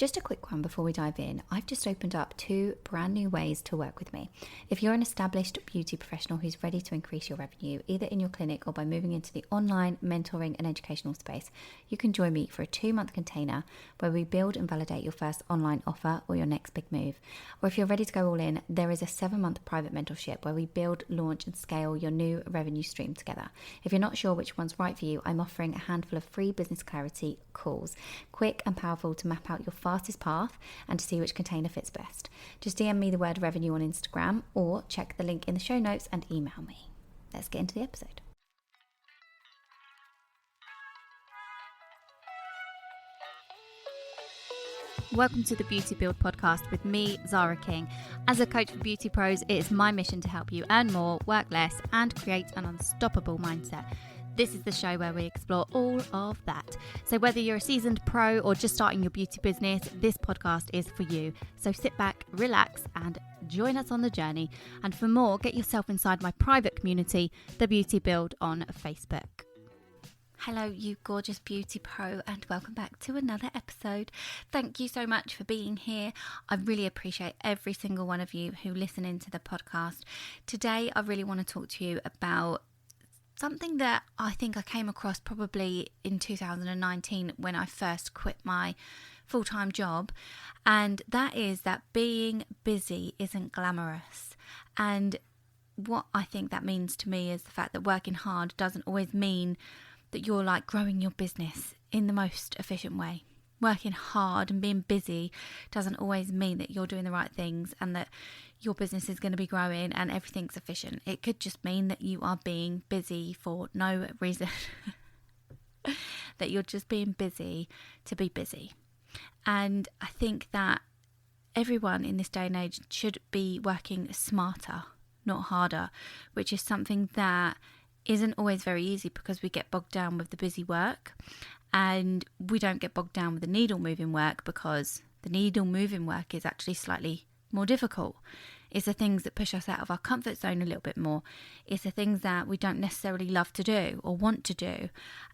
Just a quick one before we dive in. I've just opened up 2 brand new ways to work with me. If you're an established beauty professional who's ready to increase your revenue, either in your clinic or by moving into the online mentoring and educational space, you can join me for a 2-month container where we build and validate your first online offer or your next big move. Or if you're ready to go all in, there is a 7-month private mentorship where we build, launch and scale your new revenue stream together. If you're not sure which one's right for you, I'm offering a handful of free business clarity calls, quick and powerful to map out your fastest path and to see which container fits best. Just DM me the word revenue on Instagram or check the link in the show notes and email me. Let's get into the episode. Welcome to the Beauty Build podcast with me, Zara King. As a coach for beauty pros, it is my mission to help you earn more, work less, and create an unstoppable mindset. This is the show where we explore all of that. So whether you're a seasoned pro or just starting your beauty business, this podcast is for you. So sit back, relax, and join us on the journey. And for more, get yourself inside my private community, The Beauty Build on Facebook. Hello, you gorgeous beauty pro, and welcome back to another episode. Thank you so much for being here. I really appreciate every single one of you who listen into the podcast. Today, I really want to talk to you about something that I think I came across probably in 2019 when I first quit my full-time job, and that is that being busy isn't glamorous. And what I think that means to me is the fact that working hard doesn't always mean that you're like growing your business in the most efficient way. Working hard and being busy doesn't always mean that you're doing the right things and that your business is going to be growing and everything's efficient. It could just mean that you are being busy for no reason. That you're just being busy to be busy. And I think that everyone in this day and age should be working smarter, not harder, which is something that isn't always very easy because we get bogged down with the busy work, and we don't get bogged down with the needle moving work because the needle moving work is actually slightly more difficult. It's the things that push us out of our comfort zone a little bit more. It's the things that we don't necessarily love to do or want to do.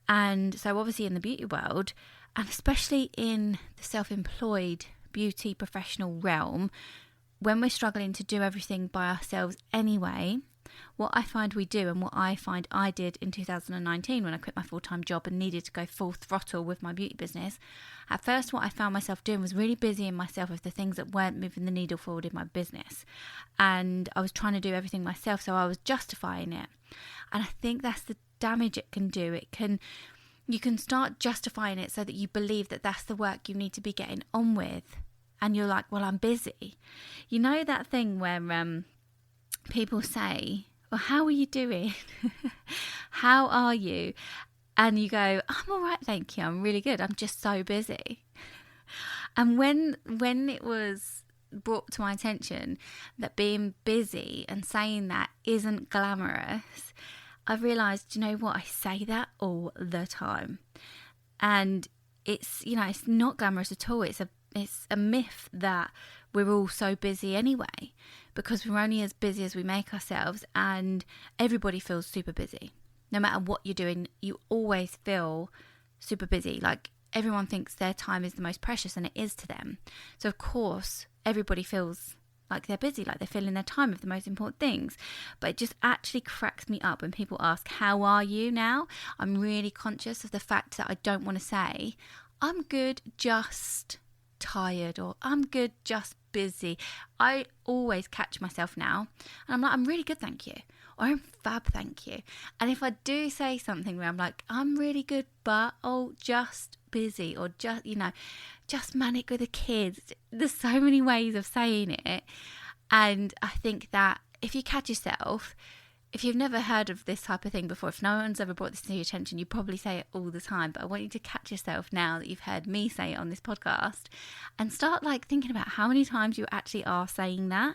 And so obviously in the beauty world, and especially in the self-employed beauty professional realm, when we're struggling to do everything by ourselves anyway, what I find we do, and what I find I did in 2019 when I quit my full-time job and needed to go full throttle with my beauty business, at first what I found myself doing was really busying myself with the things that weren't moving the needle forward in my business. And I was trying to do everything myself, so I was justifying it. And I think that's the damage it can do. You can start justifying it so that you believe that that's the work you need to be getting on with. And you're like, well, I'm busy. You know that thing where people say, well, how are you doing? How are you? And you go, I'm all right, thank you. I'm really good. I'm just so busy. And when it was brought to my attention that being busy and saying that isn't glamorous, I realised, you know what? I say that all the time. And it's not glamorous at all. It's a myth that we're all so busy anyway, because we're only as busy as we make ourselves, and everybody feels super busy. No matter what you're doing, you always feel super busy. Like everyone thinks their time is the most precious, and it is to them. So of course, everybody feels like they're busy, like they're filling their time with the most important things. But it just actually cracks me up when people ask, how are you now? I'm really conscious of the fact that I don't want to say, I'm good, just tired, or I'm good, just busy. I always catch myself now and I'm like, I'm really good, thank you, or I'm fab, thank you. And if I do say something where I'm like, I'm really good, but just busy, or just manic with the kids, there's so many ways of saying it. And I think that if you catch yourself, if you've never heard of this type of thing before, if no one's ever brought this to your attention, you probably say it all the time. But I want you to catch yourself now that you've heard me say it on this podcast, and start thinking about how many times you actually are saying that,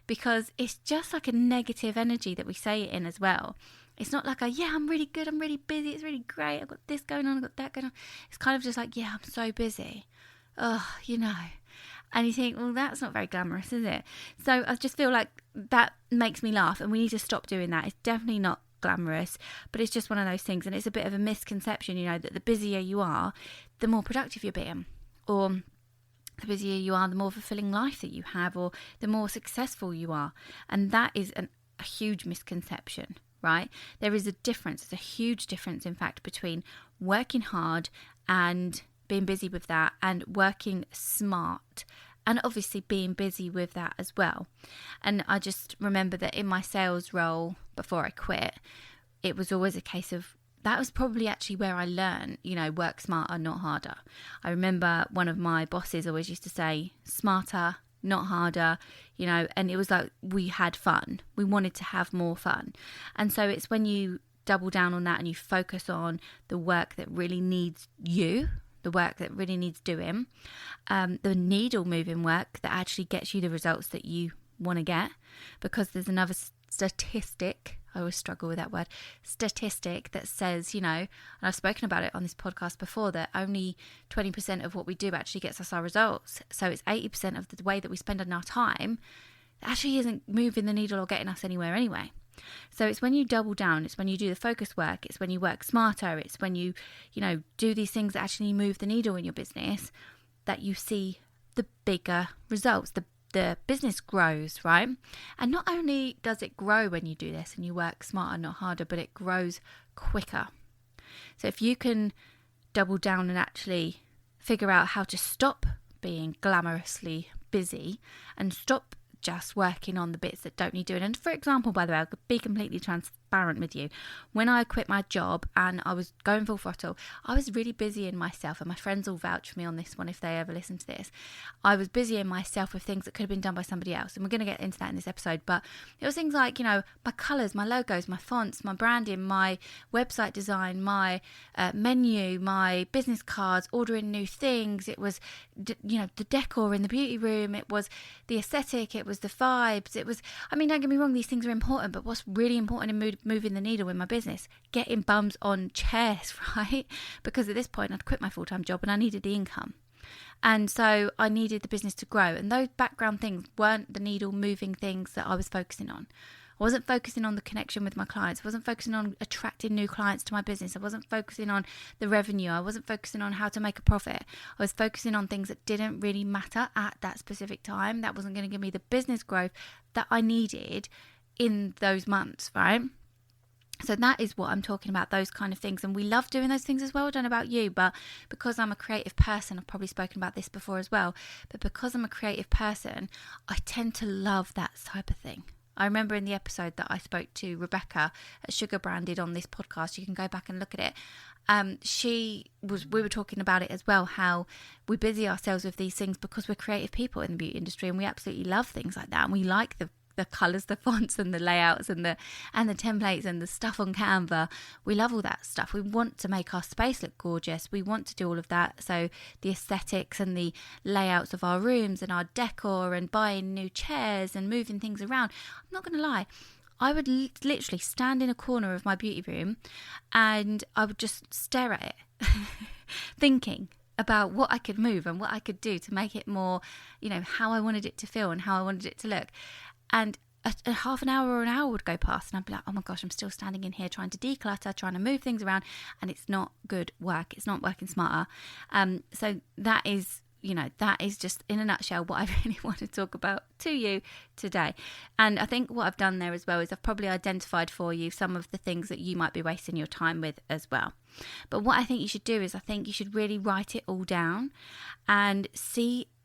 because it's just like a negative energy that we say it in as well. It's not like I'm really good, I'm really busy, it's really great, I've got this going on, I've got that going on. It's kind of just like, I'm so busy. And you think, well, that's not very glamorous, is it? So I just feel like that makes me laugh, and we need to stop doing that. It's definitely not glamorous, but it's just one of those things, and it's a bit of a misconception, that the busier you are, the more productive you're being, or The busier you are, the more fulfilling life that you have, or the more successful you are. And that is a huge misconception, right? There is a difference. There's a huge difference, in fact, between working hard and being busy with that, and working smart, and obviously being busy with that as well. And I just remember that in my sales role before I quit, it was always a case of, that was probably actually where I learned, work smarter, not harder. I remember one of my bosses always used to say, smarter, not harder, and it was like we had fun. We wanted to have more fun. And so it's when you double down on that and you focus on the work that really needs you, the work that really needs doing, the needle moving work that actually gets you the results that you want to get. Because there's another statistic, I always struggle with that word, statistic, that says, and I've spoken about it on this podcast before, that only 20% of what we do actually gets us our results. So it's 80% of the way that we spend on our time that actually isn't moving the needle or getting us anywhere anyway. So it's when you double down, it's when you do the focus work, it's when you work smarter, it's when you do these things that actually move the needle in your business, that you see the bigger results. The business grows, right? And not only does it grow when you do this and you work smarter, not harder, but it grows quicker. So if you can double down and actually figure out how to stop being glamorously busy and stop just working on the bits that don't need doing. And for example, by the way, I'll be completely transparent with you. When I quit my job and I was going full throttle, I was really busy in myself, and my friends all vouch for me on this one if they ever listen to this. I was busy in myself with things that could have been done by somebody else, and we're going to get into that in this episode. But it was things like, my colours, my logos, my fonts, my branding, my website design, my menu, my business cards, ordering new things. It was, the decor in the beauty room. It was the aesthetic. It was the vibes. It was, don't get me wrong, these things are important, but what's really important in moving the needle in my business, getting bums on chairs, right? Because at this point I'd quit my full-time job and I needed the income. And so I needed the business to grow. And those background things weren't the needle moving things that I was focusing on. I wasn't focusing on the connection with my clients. I wasn't focusing on attracting new clients to my business. I wasn't focusing on the revenue. I wasn't focusing on how to make a profit. I was focusing on things that didn't really matter at that specific time. That wasn't going to give me the business growth that I needed in those months, right? So that is what I'm talking about, those kind of things. And we love doing those things as well. I don't know about you, but because I'm a creative person, I've probably spoken about this before as well, but because I'm a creative person, I tend to love that type of thing. I remember in the episode that I spoke to Rebecca at Sugar Branded on this podcast, you can go back and look at it. We were talking about it as well, how we busy ourselves with these things because we're creative people in the beauty industry, and we absolutely love things like that. And we like the colours, the fonts and the layouts and the templates and the stuff on Canva. We love all that stuff. We want to make our space look gorgeous. We want to do all of that. So the aesthetics and the layouts of our rooms and our decor and buying new chairs and moving things around. I'm not going to lie. I would literally stand in a corner of my beauty room and I would just stare at it, thinking about what I could move and what I could do to make it more, how I wanted it to feel and how I wanted it to look. And a half an hour or an hour would go past and I'd be like, oh my gosh, I'm still standing in here trying to declutter, trying to move things around, and it's not good work. It's not working smarter. So that is, that is just in a nutshell what I really want to talk about to you today. And I think what I've done there as well is I've probably identified for you some of the things that you might be wasting your time with as well. But what I think you should do is I think you should really write it all down and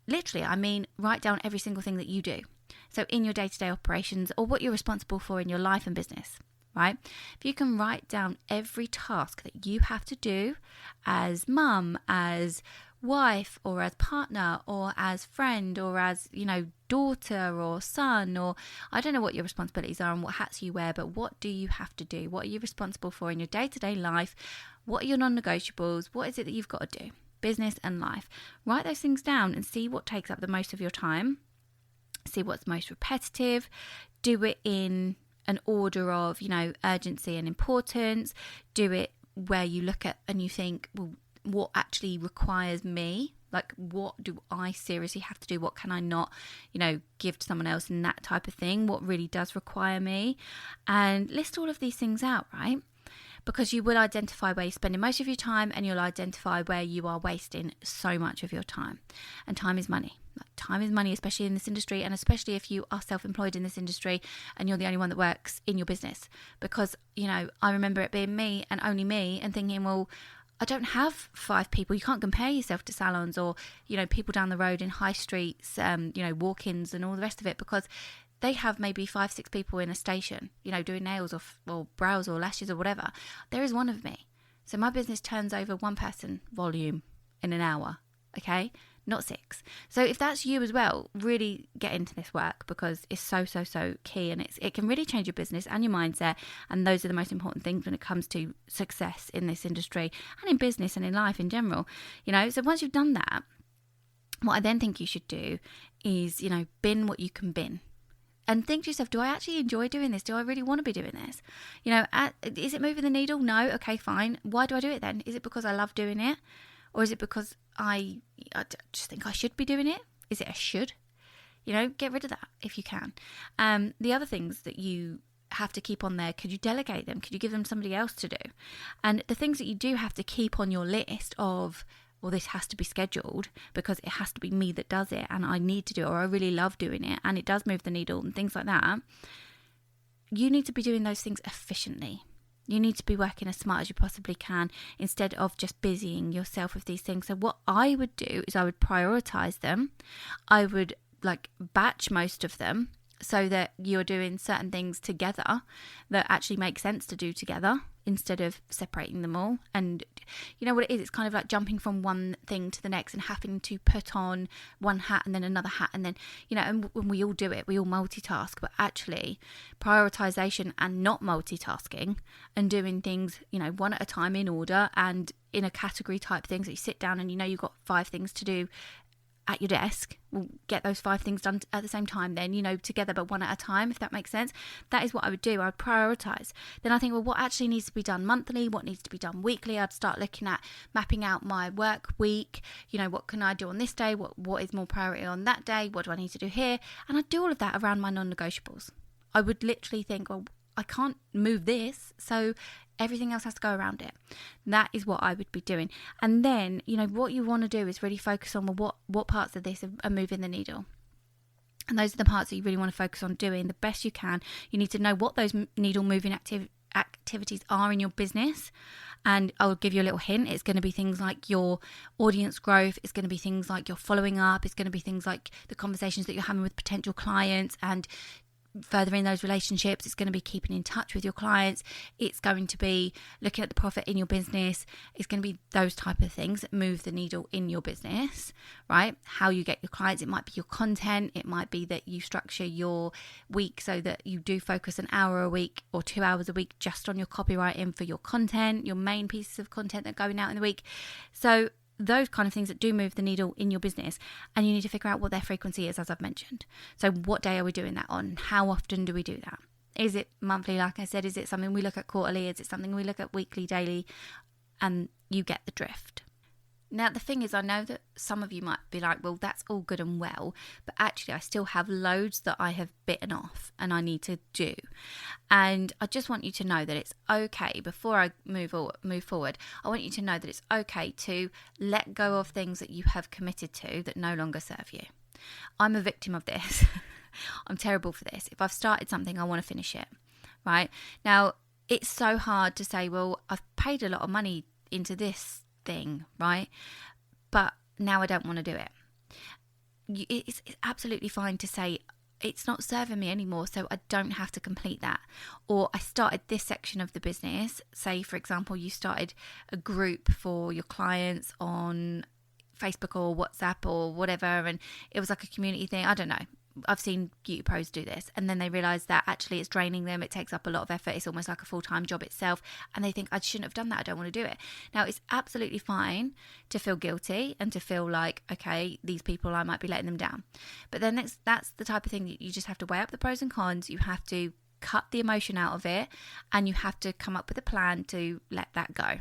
write down every single thing that you do. So in your day-to-day operations, or what you're responsible for in your life and business, right? If you can write down every task that you have to do as mum, as wife, or as partner, or as friend, or as, daughter or son, or I don't know what your responsibilities are and what hats you wear, but what do you have to do? What are you responsible for in your day-to-day life? What are your non-negotiables? What is it that you've got to do? Business and life. Write those things down and see what takes up the most of your time. See what's most repetitive. Do it in an order of, urgency and importance. Do it where you look at and you think, well, what actually requires me? Like, what do I seriously have to do? What can I not, give to someone else, and that type of thing? What really does require me? And list all of these things out, right? because you will identify where you're spending most of your time, and you'll identify where you are wasting so much of your time. And time is money. Time is money, especially in this industry, and especially if you are self-employed in this industry and you're the only one that works in your business. Because, I remember it being me and only me, and thinking, well, I don't have 5 people. You can't compare yourself to salons or, people down the road in high streets, walk-ins and all the rest of it, because they have maybe 5-6 people in a station, doing nails or brows or lashes or whatever. There is one of me. So my business turns over 1 person volume in an hour, okay? Not 6. So if that's you as well, really get into this work, because it's so, so, so key, and it can really change your business and your mindset. And those are the most important things when it comes to success in this industry and in business and in life in general. So once you've done that, what I then think you should do is, bin what you can bin. And think to yourself, do I actually enjoy doing this? Do I really want to be doing this? Is it moving the needle? No. Okay, fine. Why do I do it then? Is it because I love doing it? Or is it because I just think I should be doing it? Is it a should? Get rid of that if you can. The other things that you have to keep on there, could you delegate them? Could you give them somebody else to do? And the things that you do have to keep on your list of, well, this has to be scheduled because it has to be me that does it and I need to do it, or I really love doing it and it does move the needle and things like that. You need to be doing those things efficiently. You need to be working as smart as you possibly can instead of just busying yourself with these things. So what I would do is I would prioritize them. I would batch most of them so that you're doing certain things together that actually make sense to do together instead of separating them all. And you know what it is? It's kind of like jumping from one thing to the next and having to put on one hat and then another hat. And then, and when we all do it, we all multitask, but actually prioritization and not multitasking and doing things, one at a time in order and in a category type thing. So you sit down and you've got 5 things to do at your desk. We'll get those 5 things done at the same time then, together, but one at a time, if that makes sense. That is what I would do. I would prioritize. Then I think, well, what actually needs to be done monthly? What needs to be done weekly? I'd start looking at mapping out my work week. What can I do on this day? What is more priority on that day? What do I need to do here? And I'd do all of that around my non-negotiables. I would literally think, well, I can't move this, so everything else has to go around it. That is what I would be doing. And then, what you want to do is really focus on what parts of this are moving the needle. And those are the parts that you really want to focus on doing the best you can. You need to know what those needle moving activities are in your business. And I'll give you a little hint. It's going to be things like your audience growth. It's going to be things like your following up. It's going to be things like the conversations that you're having with potential clients and furthering those relationships. It's going to be keeping in touch with your clients. It's going to be looking at the profit in your business. It's going to be those type of things that move the needle in your business, right? How you get your clients. It might be your content. It might be that you structure your week so that you do focus an hour a week or 2 hours a week just on your copywriting for your content, your main pieces of content that are going out in the week. So those kind of things that do move the needle in your business, and you need to figure out what their frequency is, as I've mentioned. So what day are we doing that on? How often do we do that? Is it monthly, like I said? Is it something we look at quarterly? Is it something we look at weekly, daily? And you get the drift. Now, the thing is, I know that some of you might be like, well, that's all good and well, but actually I still have loads that I have bitten off and I need to do. And I just want you to know that it's okay. Before I move forward, I want you to know that it's okay to let go of things that you have committed to that no longer serve you. I'm a victim of this. I'm terrible for this. If I've started something, I want to finish it, right? Now, it's so hard to say, well, I've paid a lot of money into this thing, right? But now I don't want to do it. It's absolutely fine to say it's not serving me anymore, so I don't have to complete that. Or I started this section of the business. Say, for example, you started a group for your clients on Facebook or WhatsApp or whatever, and it was like a community thing. I don't know. I've seen beauty pros do this, and then they realise that actually it's draining them. It takes up a lot of effort. It's almost like a full-time job itself, and they think, I shouldn't have done that. I don't want to do it. Now, it's absolutely fine to feel guilty and to feel like, okay, these people, I might be letting them down. But then that's the type of thing that you just have to weigh up the pros and cons. You have to cut the emotion out of it, and you have to come up with a plan to let that go.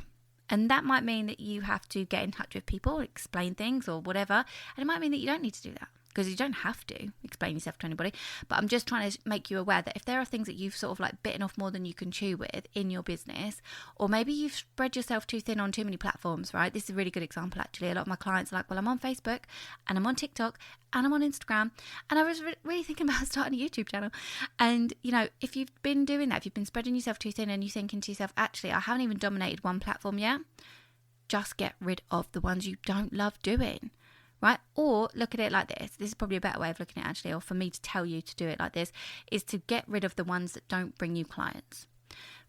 And that might mean that you have to get in touch with people, explain things or whatever. And it might mean that you don't need to do that. because you don't have to explain yourself to anybody, but I'm just trying to make you aware that if there are things that you've sort of like bitten off more than you can chew with in your business, or maybe you've spread yourself too thin on too many platforms, right? This is a really good example, actually. A lot of my clients are like, well, I'm on Facebook and I'm on TikTok and I'm on Instagram, and I was really thinking about starting a YouTube channel. And, you know, if you've been doing that, if you've been spreading yourself too thin and you're thinking to yourself, actually, I haven't even dominated one platform yet, just get rid of the ones you don't love doing. Right? Or look at it like this. This is probably a better way of looking at it, actually, or for me to tell you to do it like this, is to get rid of the ones that don't bring you clients.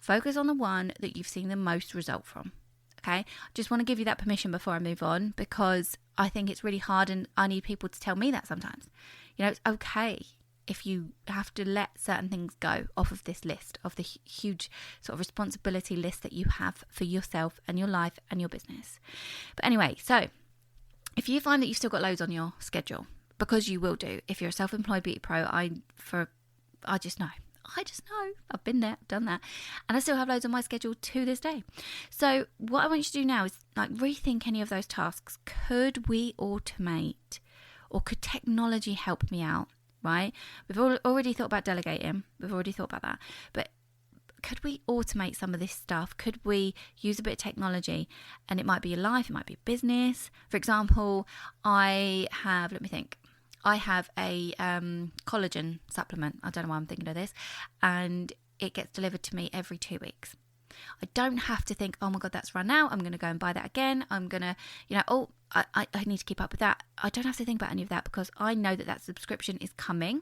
Focus on the one that you've seen the most result from. Okay? Just want to give you that permission before I move on, because I think it's really hard and I need people to tell me that sometimes. You know, it's okay if you have to let certain things go off of this list, of the huge sort of responsibility list that you have for yourself and your life and your business. But anyway, so if you find that you've still got loads on your schedule, because you will do, if you're a self-employed beauty pro, I just know. I've been there, done that. And I still have loads on my schedule to this day. So what I want you to do now is like rethink any of those tasks. Could we automate, or could technology help me out, right? We've already thought about delegating. We've already thought about that. But could we automate some of this stuff? Could we use a bit of technology? And it might be your life, it might be business. For example, I have a collagen supplement. I don't know why I'm thinking of this. And it gets delivered to me every 2 weeks. I don't have to think, oh my God, that's run out. I'm going to go and buy that again. I'm going to, I need to keep up with that. I don't have to think about any of that, because I know that subscription is coming.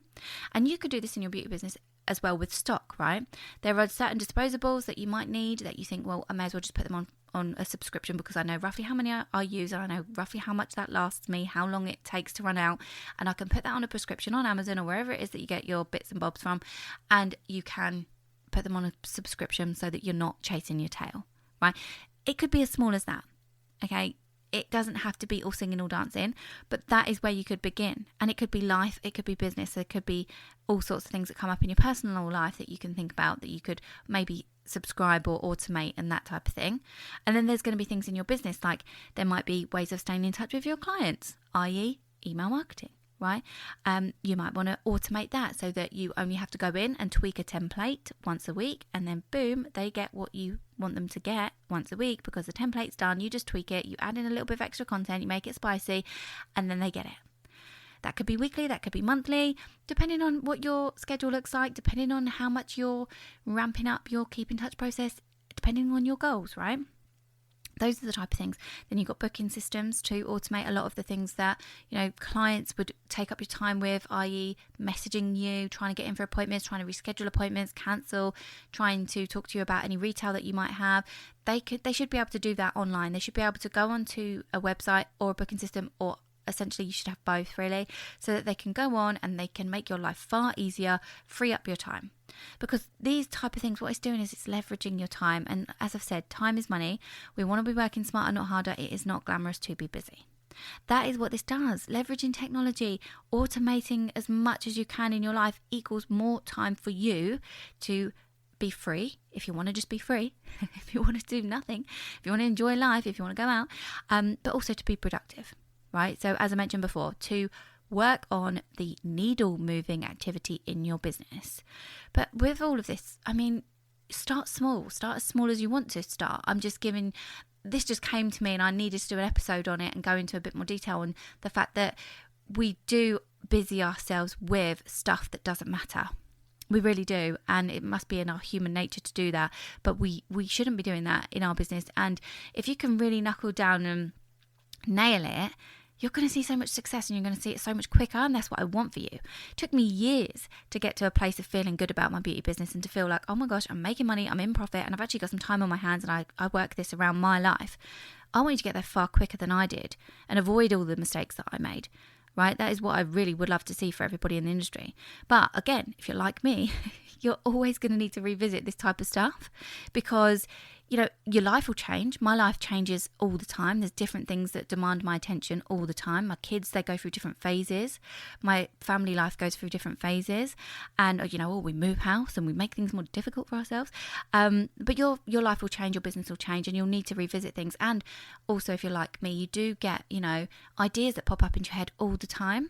And you could do this in your beauty business as well with stock, right? There are certain disposables that you might need that you think, well, I may as well just put them on a subscription, because I know roughly how many I use, and I know roughly how much that lasts me, how long it takes to run out, and I can put that on a prescription on Amazon or wherever it is that you get your bits and bobs from, and you can put them on a subscription so that you're not chasing your tail, right? It could be as small as that, okay? It doesn't have to be all singing, all dancing, but that is where you could begin. And it could be life, it could be business, there could be all sorts of things that come up in your personal life that you can think about, that you could maybe subscribe or automate and that type of thing. And then there's going to be things in your business, like there might be ways of staying in touch with your clients, i.e. email marketing, right? You might want to automate that so that you only have to go in and tweak a template once a week, and then boom, they get what you want them to get once a week, because the template's done. You just tweak it, you add in a little bit of extra content, you make it spicy, and then they get it. That could be weekly, that could be monthly, depending on what your schedule looks like, depending on how much you're ramping up your keep in touch process, depending on your goals, right? Those are the type of things. Then you've got booking systems to automate a lot of the things that, clients would take up your time with, i.e. messaging you, trying to get in for appointments, trying to reschedule appointments, cancel, trying to talk to you about any retail that you might have. They should be able to do that online. They should be able to go onto a website or a booking system, or essentially you should have both, really, so that they can go on and they can make your life far easier, free up your time. Because these type of things, what it's doing is it's leveraging your time. And as I've said, time is money. We want to be working smarter, not harder. It is not glamorous to be busy. That is what this does. Leveraging technology, automating as much as you can in your life equals more time for you to be free, if you want to just be free, if you want to do nothing, if you want to enjoy life, if you want to go out, but also to be productive. Right? So as I mentioned before, to work on the needle moving activity in your business. But with all of this, start small. Start as small as you want to start. This just came to me and I needed to do an episode on it and go into a bit more detail on the fact that we do busy ourselves with stuff that doesn't matter. We really do. And it must be in our human nature to do that. But we shouldn't be doing that in our business. And if you can really knuckle down and nail it, you're going to see so much success, and you're going to see it so much quicker, and that's what I want for you. It took me years to get to a place of feeling good about my beauty business and to feel like, oh my gosh, I'm making money, I'm in profit, and I've actually got some time on my hands, and I work this around my life. I want you to get there far quicker than I did and avoid all the mistakes that I made, right? That is what I really would love to see for everybody in the industry. But again, if you're like me, you're always going to need to revisit this type of stuff, because your life will change. My life changes all the time. There's different things that demand my attention all the time. My kids, they go through different phases. My family life goes through different phases. And, we move house and we make things more difficult for ourselves. But your life will change, your business will change, and you'll need to revisit things. And also, if you're like me, you do get, ideas that pop up into your head all the time.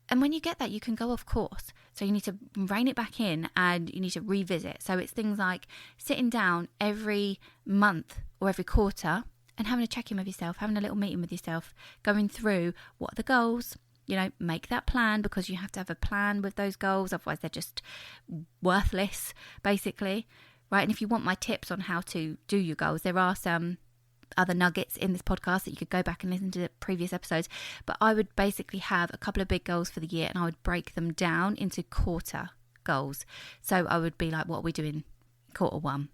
And when you get that, you can go off course. So you need to rein it back in and you need to revisit. So it's things like sitting down every month or every quarter and having a check-in with yourself, having a little meeting with yourself, going through what are the goals, make that plan, because you have to have a plan with those goals. Otherwise, they're just worthless, basically, right? And if you want my tips on how to do your goals, there are some other nuggets in this podcast that you could go back and listen to the previous episodes. But I would basically have a couple of big goals for the year and I would break them down into quarter goals. So I would be like, what are we doing quarter one?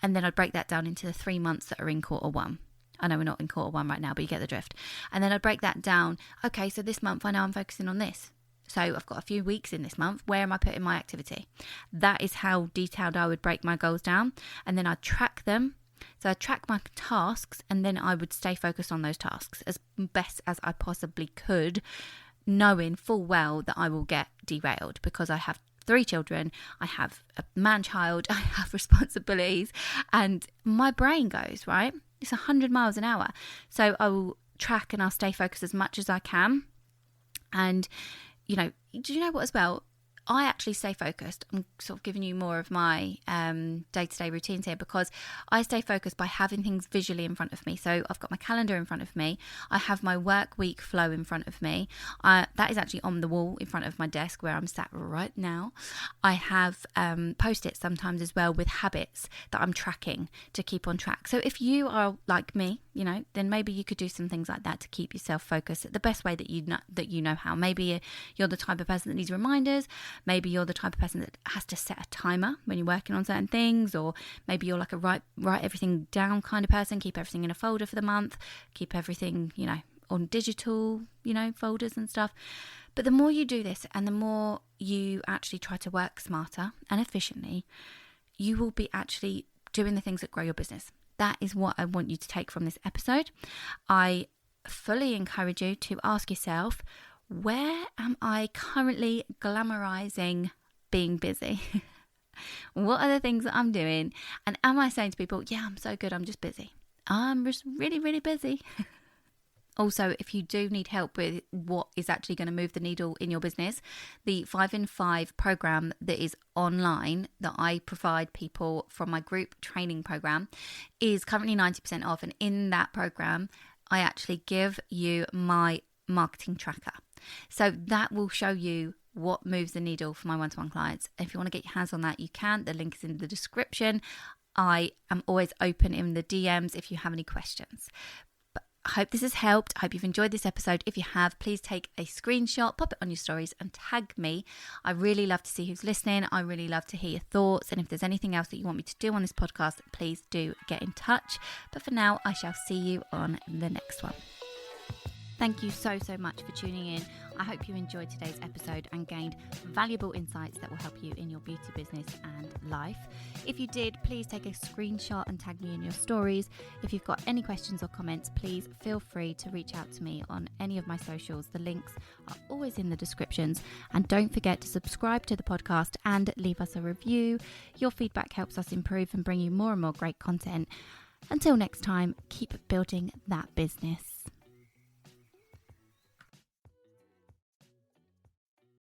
And then I'd break that down into the 3 months that are in quarter one. I know we're not in quarter one right now, but you get the drift. And then I'd break that down. Okay, so this month I know I'm focusing on this. So I've got a few weeks in this month. Where am I putting my activity? That is how detailed I would break my goals down. And then I'd track them. So I'd track my tasks and then I would stay focused on those tasks as best as I possibly could, knowing full well that I will get derailed because I have 3 children, I have a man-child, I have responsibilities, and my brain goes, right? It's 100 miles an hour. So I will track and I'll stay focused as much as I can. And, do you know what as well? I actually stay focused. I'm sort of giving you more of my day-to-day routines here because I stay focused by having things visually in front of me. So I've got my calendar in front of me. I have my work week flow in front of me. That is actually on the wall in front of my desk where I'm sat right now. I have Post-its sometimes as well with habits that I'm tracking to keep on track. So if you are like me, then maybe you could do some things like that to keep yourself focused the best way that you know how. Maybe you're the type of person that needs reminders. Maybe you're the type of person that has to set a timer when you're working on certain things, or maybe you're like a write everything down kind of person, keep everything in a folder for the month, keep everything, on digital, folders and stuff. But the more you do this and the more you actually try to work smarter and efficiently, you will be actually doing the things that grow your business. That is what I want you to take from this episode. I fully encourage you to ask yourself, where am I currently glamorising being busy? What are the things that I'm doing? And am I saying to people, yeah, I'm so good, I'm just busy. I'm just really, really busy. Also, if you do need help with what is actually going to move the needle in your business, the 5 in 5 program that is online that I provide people from my group training program is currently 90% off. And in that program, I actually give you my marketing tracker. So that will show you what moves the needle for my one-to-one clients. If you want to get your hands on that, you can. The link is in the description. I am always open in the DMs if you have any questions. But I hope this has helped. I hope you've enjoyed this episode. If you have, please take a screenshot, pop it on your stories and tag me. I really love to see who's listening. I really love to hear your thoughts. And if there's anything else that you want me to do on this podcast, please do get in touch. But for now, I shall see you on the next one. Thank you so much for tuning in. I hope you enjoyed today's episode and gained valuable insights that will help you in your beauty business and life. If you did, please take a screenshot and tag me in your stories. If you've got any questions or comments, please feel free to reach out to me on any of my socials. The links are always in the descriptions. And don't forget to subscribe to the podcast and leave us a review. Your feedback helps us improve and bring you more and more great content. Until next time, keep building that business.